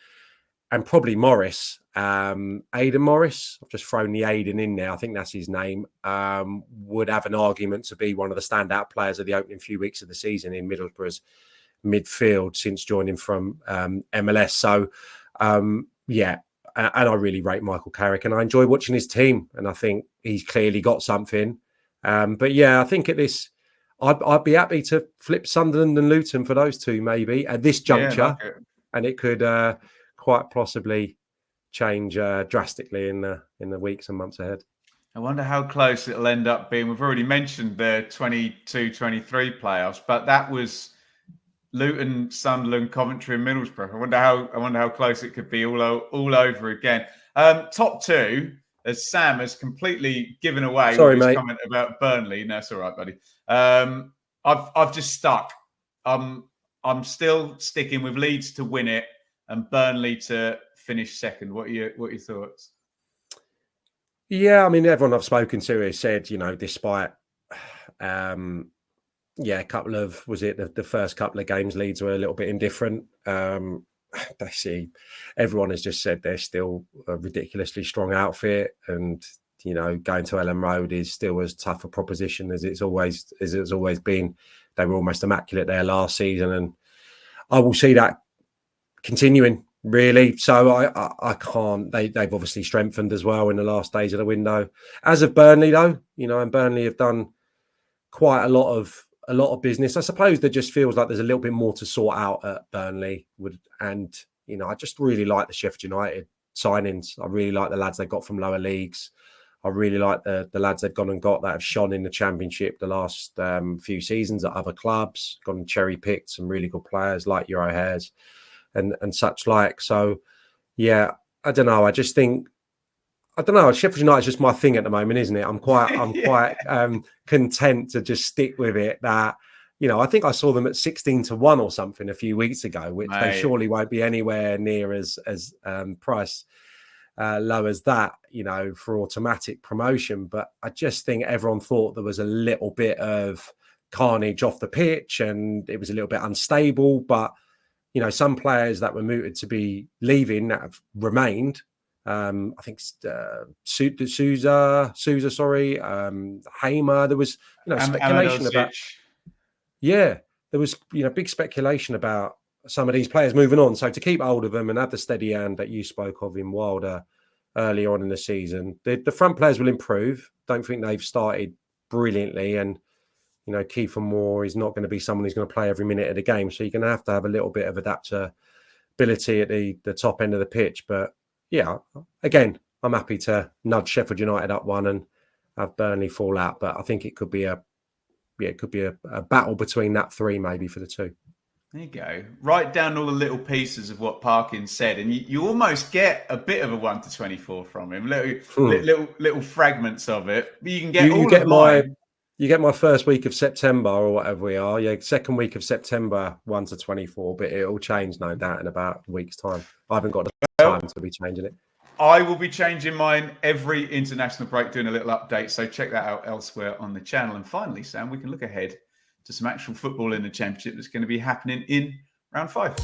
And probably Morris, Aidan Morris, I've just thrown the Aidan in there, I think that's his name, would have an argument to be one of the standout players of the opening few weeks of the season in Middlesbrough's midfield since joining from MLS. So, yeah, and I really rate Michael Carrick, and I enjoy watching his team, and I think he's clearly got something. But yeah, I think at this... I'd be happy to flip Sunderland and Luton for those two, maybe at this juncture, and it could quite possibly change drastically in the weeks and months ahead. I wonder how close it'll end up being. We've already mentioned the 22-23 playoffs, but that was Luton, Sunderland, Coventry, and Middlesbrough. I wonder how close it could be all over again. Top 2. As Sam has completely given away with his comment about Burnley. No, it's all right, buddy. I've just stuck. I'm still sticking with Leeds to win it and Burnley to finish second. What are your thoughts? Yeah, I mean, everyone I've spoken to has said, you know, despite a couple of the first couple of games, Leeds were a little bit indifferent. Everyone has just said they're still a ridiculously strong outfit, and you know, going to Ellen Road is still as tough a proposition as it's always been. They were almost immaculate there last season, and I will see that continuing really. So I can't. They've obviously strengthened as well in the last days of the window. As of Burnley, though, you know, and Burnley have done quite a lot of a lot of business. I suppose there just feels like there's a little bit more to sort out at Burnley. And I just really like the Sheffield United signings. I really like the lads they got from lower leagues. I really like the lads they've gone and got that have shone in the Championship the last few seasons at other clubs, gone and cherry-picked some really good players like Euro Hairs and such like. So, yeah, I don't know. I just think, Sheffield United is just my thing at the moment, isn't it? I'm quite content to just stick with it. That, I think I saw them at 16-1 or something a few weeks ago, which they surely won't be anywhere near as price low as that, for automatic promotion. But I just think everyone thought there was a little bit of carnage off the pitch and it was a little bit unstable. But, some players that were mooted to be leaving that have remained. I think Souza, Hamer. There was, speculation about. Yeah, there was, big speculation about some of these players moving on. So to keep hold of them and have the steady hand that you spoke of in Wilder earlier on in the season, the front players will improve. Don't think they've started brilliantly, and Kiefer Moore is not going to be someone who's going to play every minute of the game. So you're going to have a little bit of adaptability at the top end of the pitch. But yeah, again, I'm happy to nudge Sheffield United up one and have Burnley fall out. But I think it could be a battle between that three, maybe, for the two. There you go. Write down all the little pieces of what Parkin said, and you almost get a bit of a 1 to 24 from him. Little fragments of it. But you can get You get my first week of September or whatever we are. Yeah, second week of September, 1 to 24. But it'll change, no doubt, in about a week's time. I haven't got the time to be changing it. I will be changing mine every international break, doing a little update. So check that out elsewhere on the channel. And finally, Sam, we can look ahead to some actual football in the Championship that's going to be happening in round 5.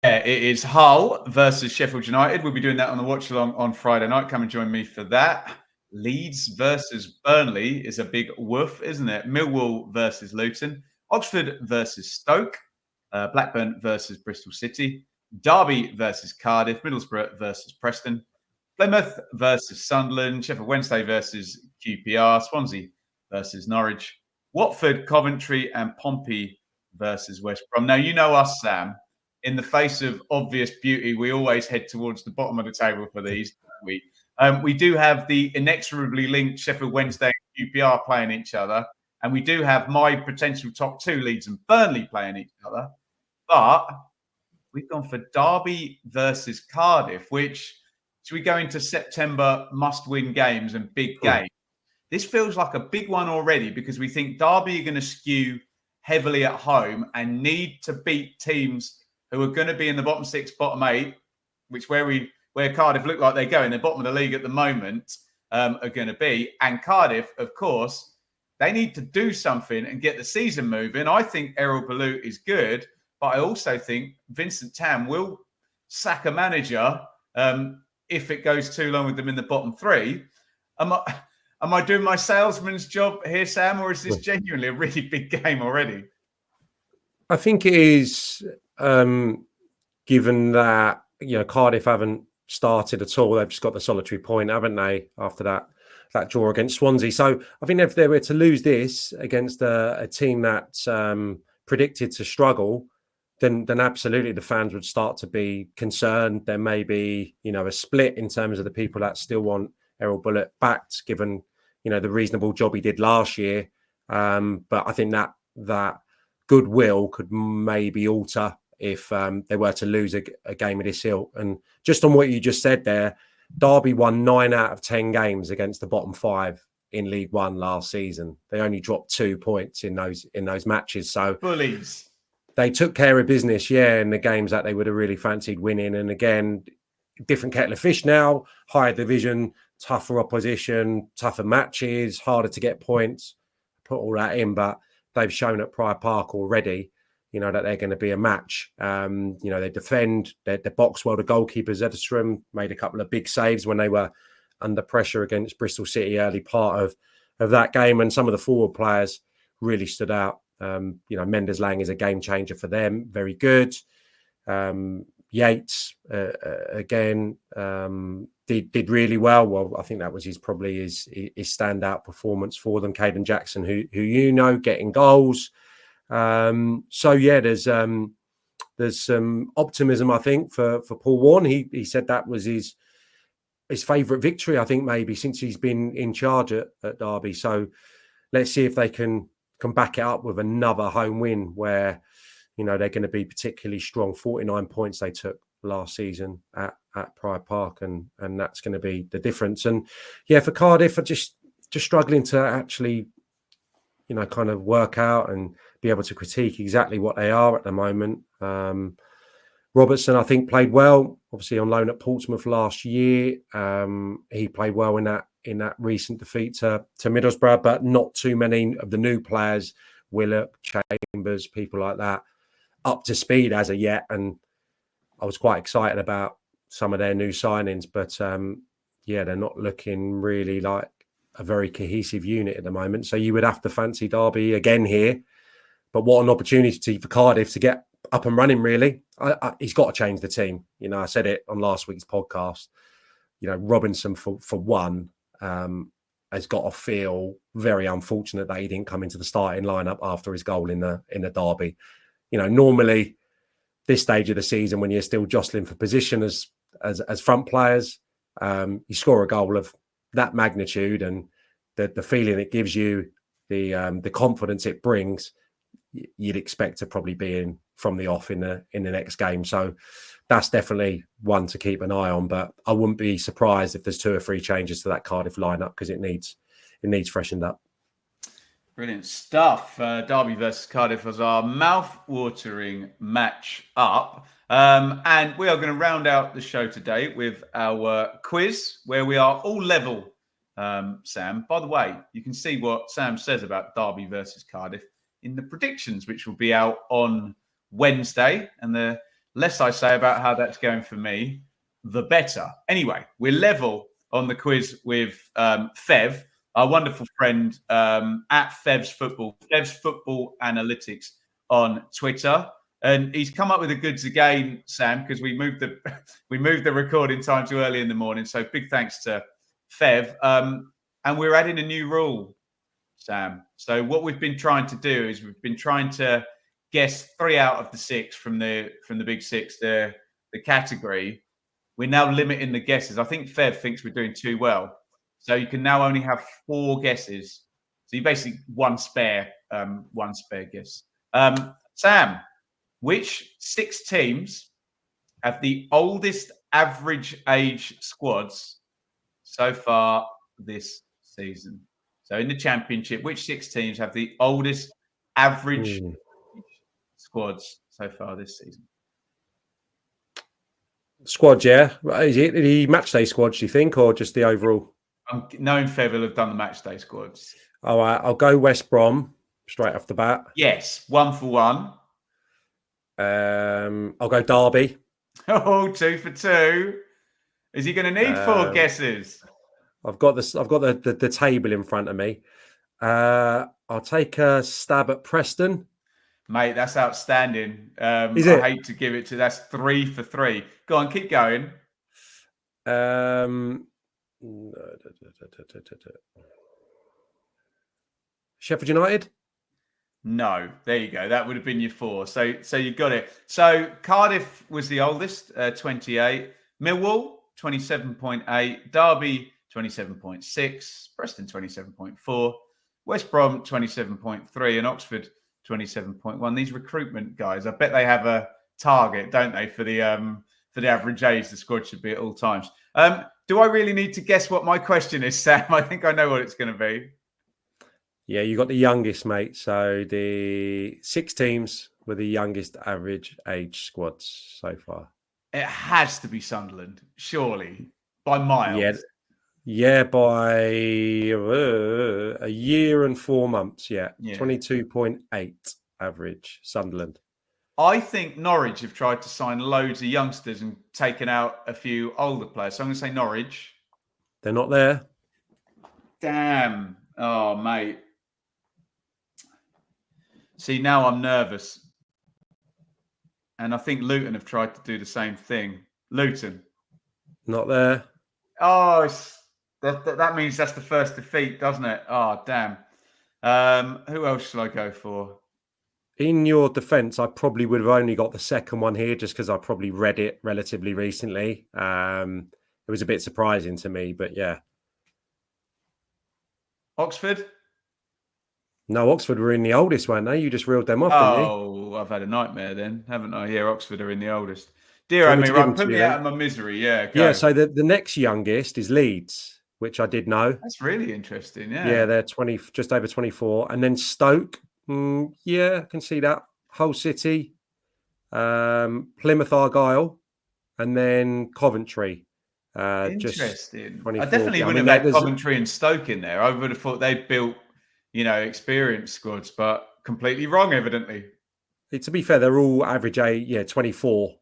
It is Hull versus Sheffield United. We'll be doing that on the watch along on Friday night. Come and join me for that. Leeds versus Burnley is a big woof, isn't it? Millwall versus Luton. Oxford versus Stoke. Blackburn versus Bristol City. Derby versus Cardiff. Middlesbrough versus Preston. Plymouth versus Sunderland. Sheffield Wednesday versus QPR. Swansea versus Norwich. Watford, Coventry, and Pompey versus West Brom. Now, you know us, Sam. In the face of obvious beauty, we always head towards the bottom of the table for these. We do have the inexorably linked Sheffield Wednesday and QPR playing each other. And we do have my potential top 2, Leeds and Burnley, playing each other. But we've gone for Derby versus Cardiff, which, should we go into September must-win games and big games? This feels like a big one already because we think Derby are going to skew heavily at home and need to beat teams who are going to be in the bottom 6, bottom 8, which where Cardiff look like they're going, the bottom of the league at the moment, are going to be. And Cardiff, of course, they need to do something and get the season moving. I think Errol Balut is good, but I also think Vincent Tam will sack a manager if it goes too long with them in the bottom 3. Am I doing my salesman's job here, Sam, or is this genuinely a really big game already? I think it is, given that Cardiff haven't started at all. They've just got the solitary point, haven't they, after that draw against Swansea. So I think if they were to lose this against a team that's predicted to struggle, then absolutely the fans would start to be concerned. There may be, a split in terms of the people that still want Errol Bulut backed, given, the reasonable job he did last year. But I think that goodwill could maybe alter if they were to lose a game of this ilk. And just on what you just said there, Derby won 9 out of 10 games against the bottom 5 in League One last season. They only dropped 2 points in those matches. So bullies. They took care of business, in the games that they would have really fancied winning. And again, different kettle of fish now, higher division, tougher opposition, tougher matches, harder to get points. Put all that in, but they've shown at Pride Park already, that they're going to be a match. They defend. The box well, the goalkeeper Zederstrom made a couple of big saves when they were under pressure against Bristol City early part of that game. And some of the forward players really stood out. Mendes Lang is a game changer for them. Very good. Yates, again, did really well. Well, I think that was probably his standout performance for them. Caden Jackson, who getting goals. So yeah, there's some optimism, I think, for Paul Warne. He said that was his favourite victory, I think, maybe since he's been in charge at Derby. So let's see if they can back it up with another home win where, they're going to be particularly strong. 49 points they took last season at Pride Park, and that's going to be the difference. And yeah, for Cardiff, are just struggling to actually, kind of work out and be able to critique exactly what they are at the moment. Robertson, I think, played well, obviously on loan at Portsmouth last year. He played well in that recent defeat to Middlesbrough, but not too many of the new players, Willock, Chambers, people like that, up to speed as of yet. And I was quite excited about some of their new signings, but they're not looking really like a very cohesive unit at the moment. So you would have to fancy Derby again here. But what an opportunity for Cardiff to get up and running, really. He's got to change the team. I said it on last week's podcast. Robinson, for one, has got to feel very unfortunate that he didn't come into the starting lineup after his goal in the derby. Normally this stage of the season, when you're still jostling for position as front players, you score a goal of that magnitude and the feeling it gives you, the confidence it brings, you'd expect to probably be in from the off in the next game. So that's definitely one to keep an eye on. But I wouldn't be surprised if there's 2 or 3 changes to that Cardiff lineup because it needs freshened up. Brilliant stuff. Derby versus Cardiff was our mouth-watering match up. And we are going to round out the show today with our quiz, where we are all level, Sam. By the way, you can see what Sam says about Derby versus Cardiff in the predictions, which will be out on Wednesday. And the less I say about how that's going for me, the better. Anyway, we're level on the quiz with Fev, our wonderful friend at Fev's Football Analytics on Twitter. And he's come up with the goods again, Sam, because we moved the recording time too early in the morning. So big thanks to Fev. And we're adding a new rule, Sam. So what we've been trying to do is we've been trying to guess 3 out of the 6 from the big 6, the category. We're now limiting the guesses. I think Fev thinks we're doing too well. So you can now only have 4 guesses. So you basically one spare guess. Sam, which 6 teams have the oldest average age squads so far this season? So in the Championship, which 6 teams have the oldest average squads so far this season? Squad, yeah. Is it the match day squads, do you think, or just the overall? Knowing Fev will have done the match day squads. All right, I'll go West Brom straight off the bat. Yes, 1 for 1. I'll go Derby. Oh, 2 for 2. Is he going to need 4 guesses? I've got the table in front of me. I'll take a stab at Preston. Mate, that's outstanding. I hate to give it to. That's 3 for 3. Go on, keep going. Sheffield United? No, there you go. That would have been your 4. So you got it. So Cardiff was the oldest, 28. Millwall, 27.8. Derby, 27.6. Preston, 27.4. West Brom, 27.3. And Oxford, 27.1. These recruitment guys, I bet they have a target, don't they, for the average age the squad should be at all times. Do I really need to guess what my question is, Sam? I think I know what it's going to be. Yeah, you got the youngest, mate. So the 6 teams with the youngest average age squads so far. It has to be Sunderland, surely, by miles. Yeah, by a year and 4 months. Yeah. 22.8 average Sunderland. I think Norwich have tried to sign loads of youngsters and taken out a few older players. So I'm going to say Norwich. They're not there. Damn. Oh, mate. See, now I'm nervous. And I think Luton have tried to do the same thing. Luton. Not there. Oh, that means that's the first defeat, doesn't it? Oh, damn. Who else shall I go for? In your defence, I probably would have only got the second one here just because I probably read it relatively recently. It was a bit surprising to me, but yeah. Oxford? No, Oxford were in the oldest, weren't they? You just reeled them off, didn't you? Oh, I've had a nightmare then, haven't I? Yeah, Oxford are in the oldest. Do you Dear want me me, to give them right, to put you me then? out of my misery. Yeah, Yeah, go. so the next youngest is Leeds, which I did know. That's really interesting. Yeah, Yeah. they're 20, just over 24. And then Stoke, yeah, I can see that. Hull City, Plymouth Argyle, and then Coventry. Just Interesting. I 24. definitely I mean, wouldn't have had there's Coventry and Stoke in there. I would have thought they built, experienced squads, but completely wrong, evidently. to be fair, they're all average age, 24,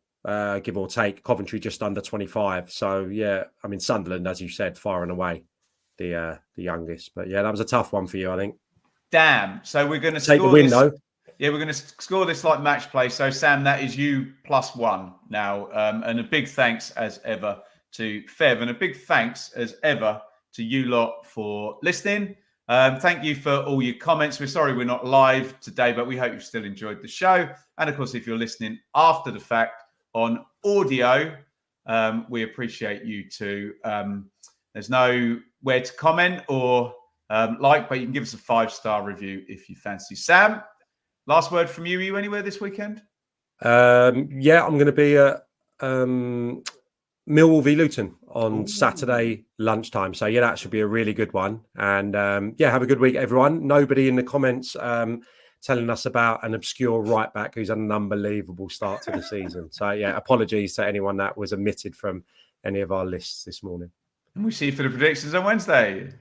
give or take. Coventry just under 25. So yeah, I mean Sunderland, as you said, far and away the youngest. But yeah, that was a tough one for you, I think. Damn. So we're going to Take the score win this. though. Yeah, we're going to score this like match play. So Sam, that is you +1 now, and a big thanks as ever to Fev, and a big thanks as ever to you lot for listening. Thank you for all your comments. We're sorry we're not live today, but we hope you've still enjoyed the show. And of course, if you're listening after the fact on audio, we appreciate you too. There's no where to comment or but you can give us a 5-star review if you fancy. Sam, last word from you. Are you anywhere this weekend? Yeah, I'm going to be at Millwall v Luton on Ooh. Saturday lunchtime. So yeah, that should be a really good one. And yeah, have a good week, everyone. Nobody in the comments telling us about an obscure right back who's had an unbelievable start to the season. So yeah, apologies to anyone that was omitted from any of our lists this morning. And we see you for the predictions on Wednesday.